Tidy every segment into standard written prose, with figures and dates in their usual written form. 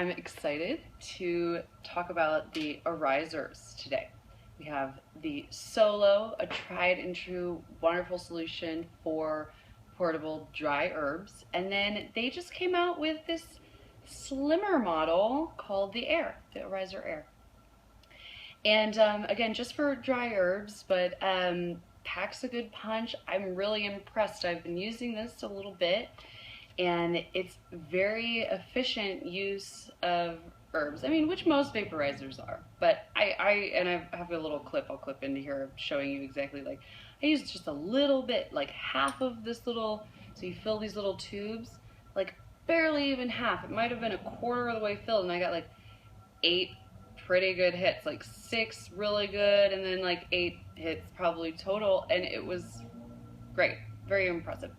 I'm excited to talk about the Arizers today. We have the Solo, a tried and true wonderful solution for portable dry herbs, and then they just came out with this slimmer model called the Air, the Arizer Air. And again, just for dry herbs, but packs a good punch. I'm really impressed. I've been using this a little bit, and it's very efficient use of herbs. I mean, which most vaporizers are, but I have a little clip I'll clip into here showing you exactly, like, I use just a little bit, like half of this little, so you fill these little tubes, like barely even half. It might have been a quarter of the way filled, and I got like 8 pretty good hits, like 6 really good, and then like 8 hits probably total, and it was great, very impressive.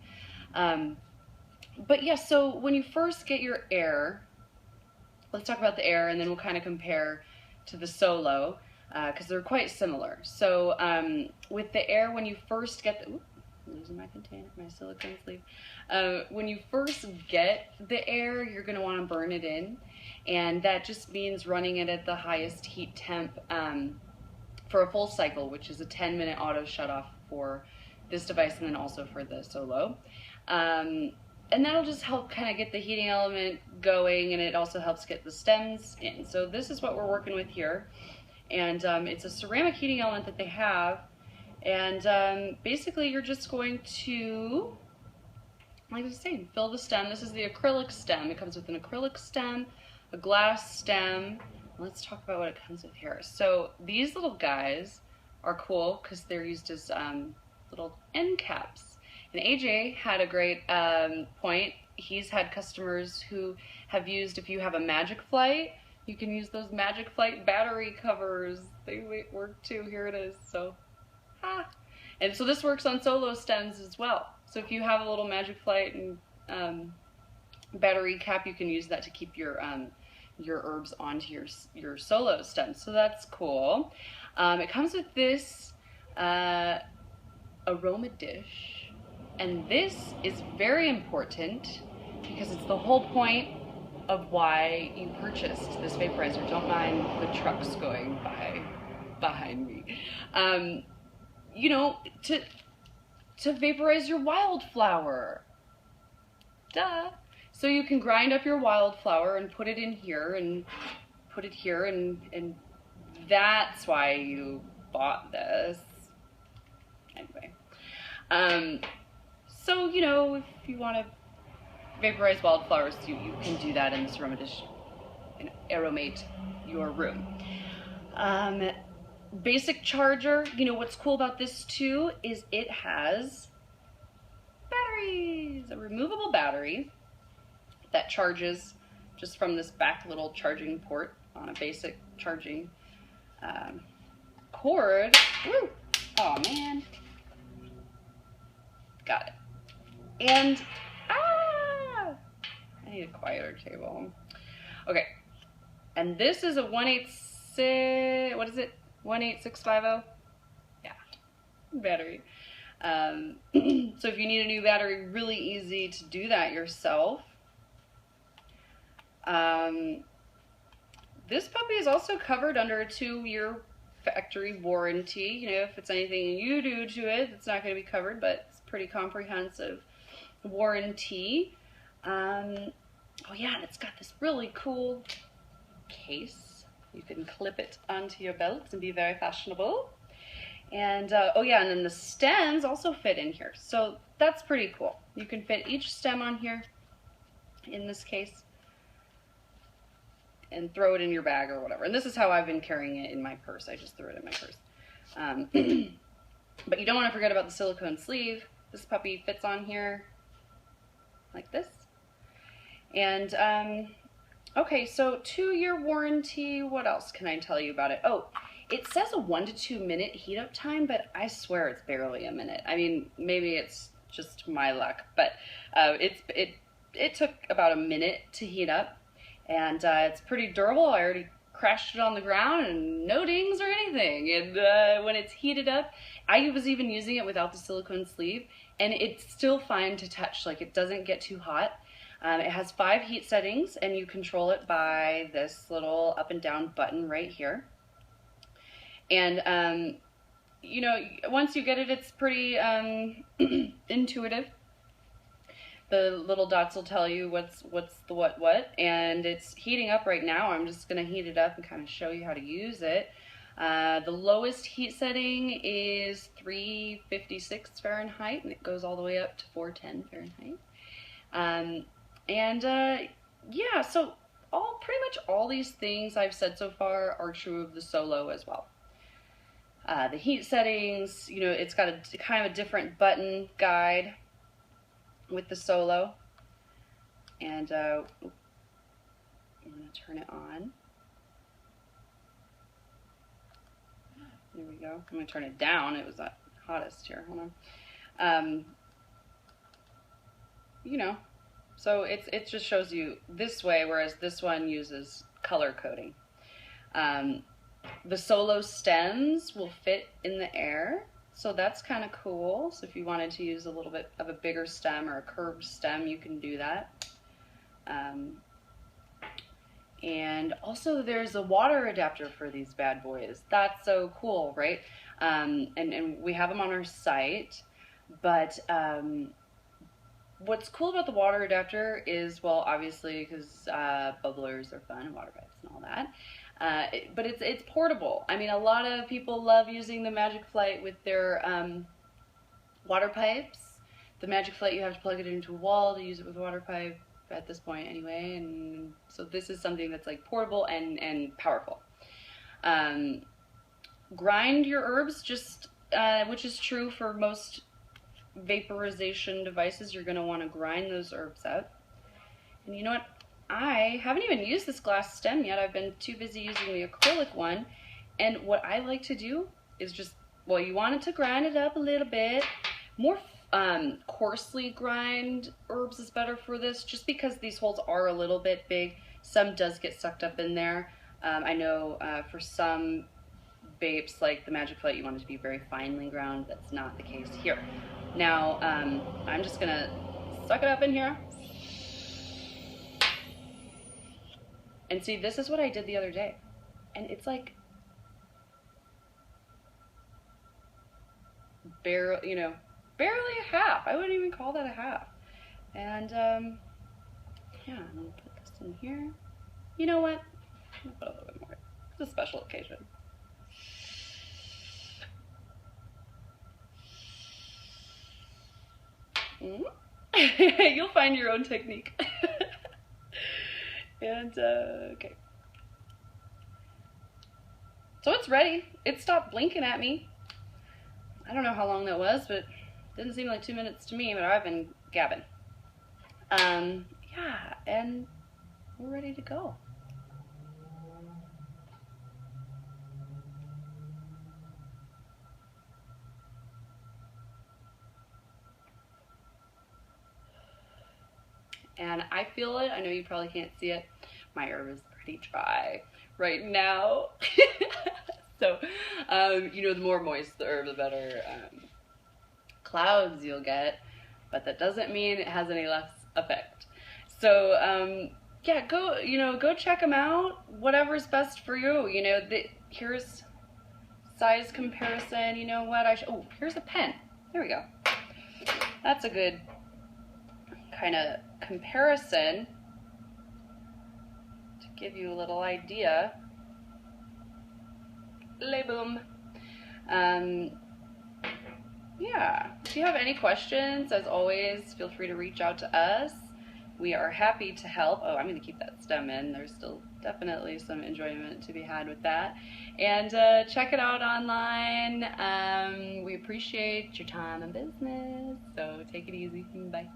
But yeah, so when you first get your Air, let's talk about the Air, and then we'll kind of compare to the Solo, because they're quite similar. So with the Air, when you first get the, oops, I'm losing my container, my silicone sleeve. When you first get the Air, you're going to want to burn it in, and that just means running it at the highest heat temp for a full cycle, which is a 10-minute auto shut-off for this device and then also for the Solo. And that'll just help kind of get the heating element going, and it also helps get the stems in. So this is what we're working with here, and it's a ceramic heating element that they have, and basically you're just going to, like I was saying, fill the stem. This is the acrylic stem. It comes with an acrylic stem, a glass stem. Let's talk about what it comes with here. So these little guys are cool because they're used as little end caps. And AJ had a great point. He's had customers who have used, if you have a Magic Flight, you can use those Magic Flight battery covers. They work too. Here it is. So, and so this works on Solo stems as well. So if you have a little Magic Flight and battery cap, you can use that to keep your herbs onto your Solo stems. So that's cool. It comes with this aroma dish. And this is very important because it's the whole point of why you purchased this vaporizer. Don't mind the trucks going by behind me. You know, to vaporize your wildflower. Duh. So you can grind up your wildflower and put it in here and put it here, and that's why you bought this. Anyway. So, you know, if you want to vaporize wildflowers, you can do that in this aroma dish and aromate your room. Basic charger, you know, what's cool about this too is it has batteries, a removable battery that charges just from this back little charging port on a basic charging cord. Woo! Oh man. Got it. And, I need a quieter table. Okay, and this is a 186, what is it, 18650? Yeah, battery. So if you need a new battery, really easy to do that yourself. This puppy is also covered under a 2-year factory warranty. You know, if it's anything you do to it, it's not going to be covered, but it's pretty comprehensive warranty. Oh yeah, and it's got this really cool case. You can clip it onto your belt and be very fashionable. And oh yeah, and then the stems also fit in here, so that's pretty cool. You can fit each stem on here in this case and throw it in your bag or whatever. And this is how I've been carrying it in my purse. I just threw it in my purse. But you don't want to forget about the silicone sleeve. This puppy fits on here like this. And okay, so 2-year warranty. What else can I tell you about it? Oh, it says a 1 to 2 minute heat up time, but I swear it's barely a minute. I mean, maybe it's just my luck, but it took about a minute to heat up, and it's pretty durable. I already crashed it on the ground and no dings or anything. And when it's heated up, I was even using it without the silicone sleeve, and it's still fine to touch. Like, it doesn't get too hot. It has 5 heat settings, and you control it by this little up and down button right here. And you know, once you get it, it's pretty intuitive. The little dots will tell you what's the what, and it's heating up right now. I'm just going to heat it up and kind of show you how to use it. The lowest heat setting is 356 Fahrenheit, and it goes all the way up to 410 Fahrenheit. Yeah, so pretty much all these things I've said so far are true of the Solo as well. The heat settings, you know, it's got a kind of a different button guide with the Solo, and I'm going to turn it on. There we go. I'm going to turn it down. It was the hottest here. Hold on. You know, so it just shows you this way, whereas this one uses color coding. The Solo stems will fit in the Air, so that's kind of cool. So if you wanted to use a little bit of a bigger stem or a curved stem, you can do that. And also there's a water adapter for these bad boys. That's so cool, right? And we have them on our site, but what's cool about the water adapter is, well, obviously, because bubblers are fun and water pipes and all that, but it's portable. I mean, a lot of people love using the Magic Flight with their water pipes. The Magic Flight, you have to plug it into a wall to use it with a water pipe at this point anyway, and so this is something that's like portable and powerful. Grind your herbs, just which is true for most vaporization devices. You're going to want to grind those herbs up. And you know what? I haven't even used this glass stem yet. I've been too busy using the acrylic one. And what I like to do is just, well, you want it to grind it up a little bit. More coarsely grind herbs is better for this, just because these holes are a little bit big. Some does get sucked up in there. I know for some vapes like the Magic Flight, you want it to be very finely ground. That's not the case here. Now, I'm just gonna suck it up in here. And see, this is what I did the other day. And it's like, barely a half. I wouldn't even call that a half. And, yeah, I'm gonna put this in here. You know what? I'm gonna put a little bit more. It's a special occasion. You'll find your own technique. And okay, so it's ready. It stopped blinking at me. I don't know how long that was, but it didn't seem like 2 minutes to me, but I've been gabbing. Yeah, and we're ready to go. And I feel it. I know you probably can't see it. My herb is pretty dry right now. So, you know, the more moist the herb, the better clouds you'll get. But that doesn't mean it has any less effect. So, yeah, go check them out. Whatever's best for you. You know, here's size comparison. You know what? Oh, here's a pen. There we go. That's a good kind of comparison to give you a little idea. Boom. Yeah, if you have any questions, as always, feel free to reach out to us. We are happy to help. Oh, I'm going to keep that stem in. There's still definitely some enjoyment to be had with that. And check it out online. We appreciate your time and business. So take it easy. Bye.